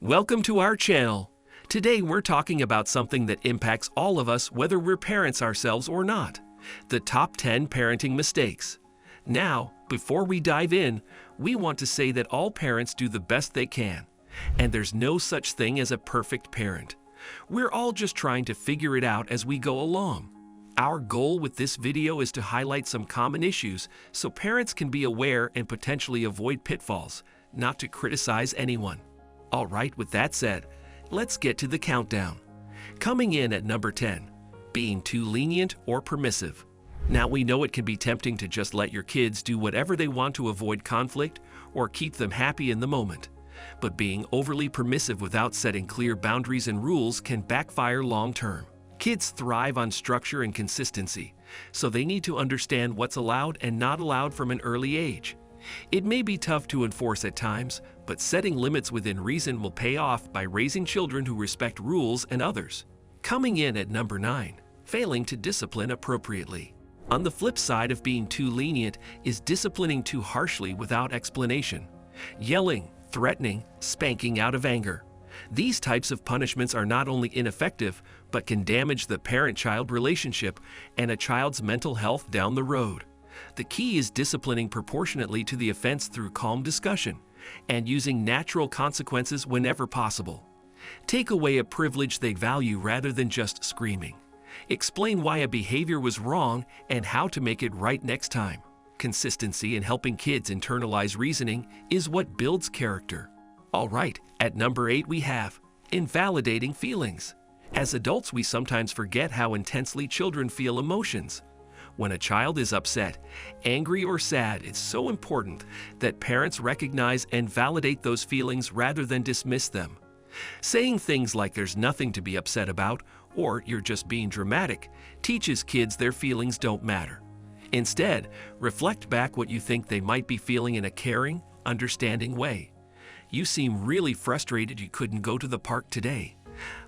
Welcome to our channel. Today we're talking about something that impacts all of us whether we're parents ourselves or not. The top 10 parenting mistakes. Now, before we dive in, we want to say that all parents do the best they can, and there's no such thing as a perfect parent. We're all just trying to figure it out as we go along. Our goal with this video is to highlight some common issues so parents can be aware and potentially avoid pitfalls, not to criticize anyone. Alright, with that said, let's get to the countdown. Coming in at number 10, being too lenient or permissive. Now we know it can be tempting to just let your kids do whatever they want to avoid conflict or keep them happy in the moment. But being overly permissive without setting clear boundaries and rules can backfire long term. Kids thrive on structure and consistency, so they need to understand what's allowed and not allowed from an early age. It may be tough to enforce at times, but setting limits within reason will pay off by raising children who respect rules and others. Coming in at number 9, failing to discipline appropriately. On the flip side of being too lenient is disciplining too harshly without explanation. Yelling, threatening, spanking out of anger. These types of punishments are not only ineffective, but can damage the parent-child relationship and a child's mental health down the road. The key is disciplining proportionately to the offense through calm discussion and using natural consequences whenever possible. Take away a privilege they value rather than just screaming. Explain why a behavior was wrong and how to make it right next time. Consistency in helping kids internalize reasoning is what builds character. Alright, at number 8 we have invalidating feelings. As adults, we sometimes forget how intensely children feel emotions. When a child is upset, angry, or sad, it's so important that parents recognize and validate those feelings rather than dismiss them. Saying things like there's nothing to be upset about or you're just being dramatic teaches kids their feelings don't matter. Instead, reflect back what you think they might be feeling in a caring, understanding way. You seem really frustrated you couldn't go to the park today.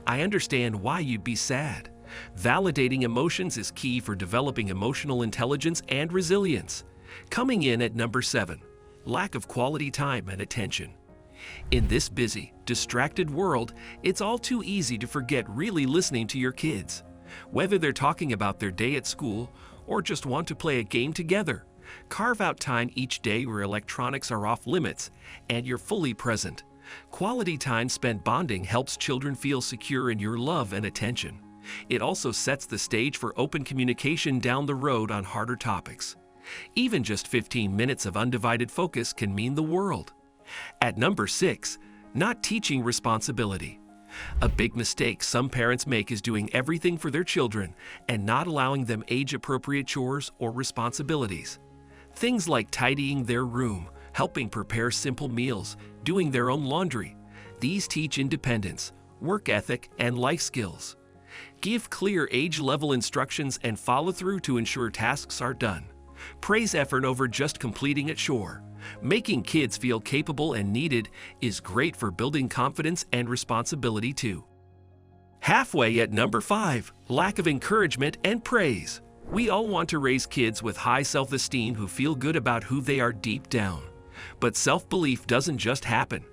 I understand why you'd be sad. Validating emotions is key for developing emotional intelligence and resilience. Coming in at number 7, lack of quality time and attention. In this busy, distracted world, it's all too easy to forget really listening to your kids. Whether they're talking about their day at school or just want to play a game together, carve out time each day where electronics are off limits and you're fully present. Quality time spent bonding helps children feel secure in your love and attention. It also sets the stage for open communication down the road on harder topics. Even just 15 minutes of undivided focus can mean the world. At number 6, not teaching responsibility. A big mistake some parents make is doing everything for their children and not allowing them age-appropriate chores or responsibilities. Things like tidying their room, helping prepare simple meals, doing their own laundry. These teach independence, work ethic, and life skills. Give clear age-level instructions and follow through to ensure tasks are done. Praise effort over just completing a chore. Making kids feel capable and needed is great for building confidence and responsibility too. Halfway at number 5, lack of encouragement and praise. We all want to raise kids with high self-esteem who feel good about who they are deep down. But self-belief doesn't just happen.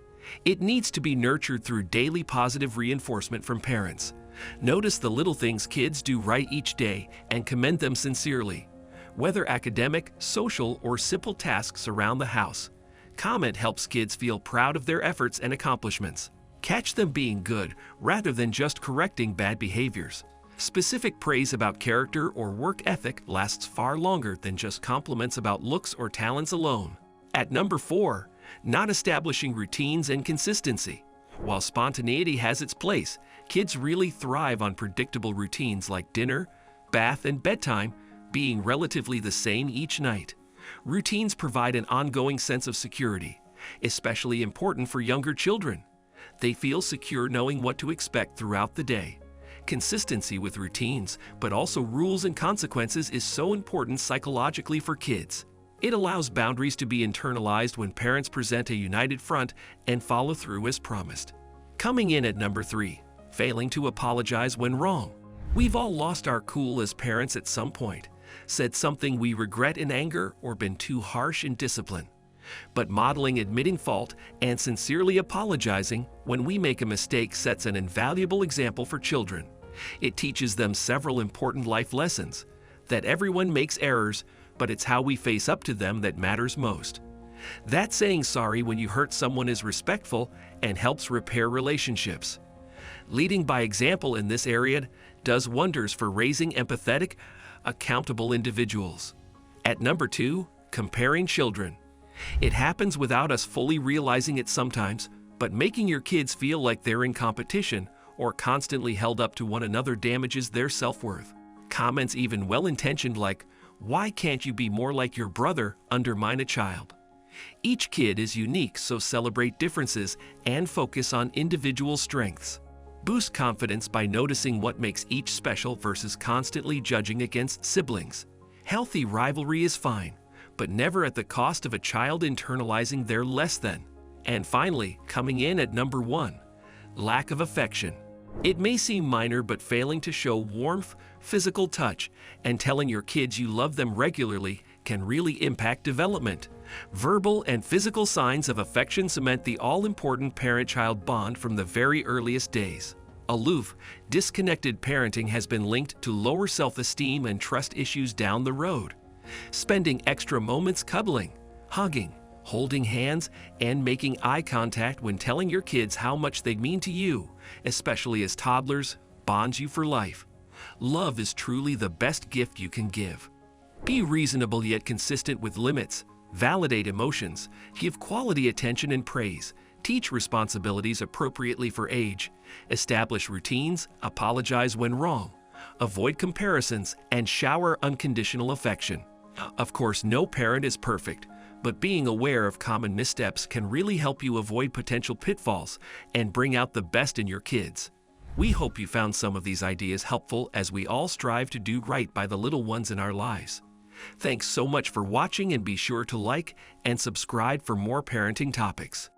It needs to be nurtured through daily positive reinforcement from parents. Notice the little things kids do right each day and commend them sincerely. Whether academic, social, or simple tasks around the house, comment helps kids feel proud of their efforts and accomplishments. Catch them being good rather than just correcting bad behaviors. Specific praise about character or work ethic lasts far longer than just compliments about looks or talents alone. At number 4, not establishing routines and consistency. While spontaneity has its place, kids really thrive on predictable routines like dinner, bath, and bedtime being relatively the same each night. Routines provide an ongoing sense of security, especially important for younger children. They feel secure knowing what to expect throughout the day. Consistency with routines, but also rules and consequences, is so important psychologically for kids. It allows boundaries to be internalized when parents present a united front and follow through as promised. Coming in at number 3, failing to apologize when wrong. We've all lost our cool as parents at some point, said something we regret in anger, or been too harsh in discipline. But modeling admitting fault and sincerely apologizing when we make a mistake sets an invaluable example for children. It teaches them several important life lessons: that everyone makes errors, but it's how we face up to them that matters most. That saying sorry when you hurt someone is respectful and helps repair relationships. Leading by example in this area does wonders for raising empathetic, accountable individuals. At number 2, comparing children. It happens without us fully realizing it sometimes, but making your kids feel like they're in competition or constantly held up to one another damages their self-worth. Comments, even well-intentioned, like, "Why can't you be more like your brother?" undermine a child. Each kid is unique, so celebrate differences and focus on individual strengths. Boost confidence by noticing what makes each special versus constantly judging against siblings. Healthy rivalry is fine, but never at the cost of a child internalizing their less than. And finally, coming in at number 1, lack of affection. It may seem minor, but failing to show warmth, physical touch, and telling your kids you love them regularly can really impact development. Verbal and physical signs of affection cement the all-important parent-child bond from the very earliest days. Aloof, disconnected parenting has been linked to lower self-esteem and trust issues down the road. Spending extra moments cuddling, hugging, holding hands, and making eye contact when telling your kids how much they mean to you, especially as toddlers, bonds you for life. Love is truly the best gift you can give. Be reasonable yet consistent with limits. Validate emotions. Give quality attention and praise. Teach responsibilities appropriately for age. Establish routines. Apologize when wrong. Avoid comparisons and shower unconditional affection. Of course, no parent is perfect, but being aware of common missteps can really help you avoid potential pitfalls and bring out the best in your kids. We hope you found some of these ideas helpful as we all strive to do right by the little ones in our lives. Thanks so much for watching, and be sure to like and subscribe for more parenting topics.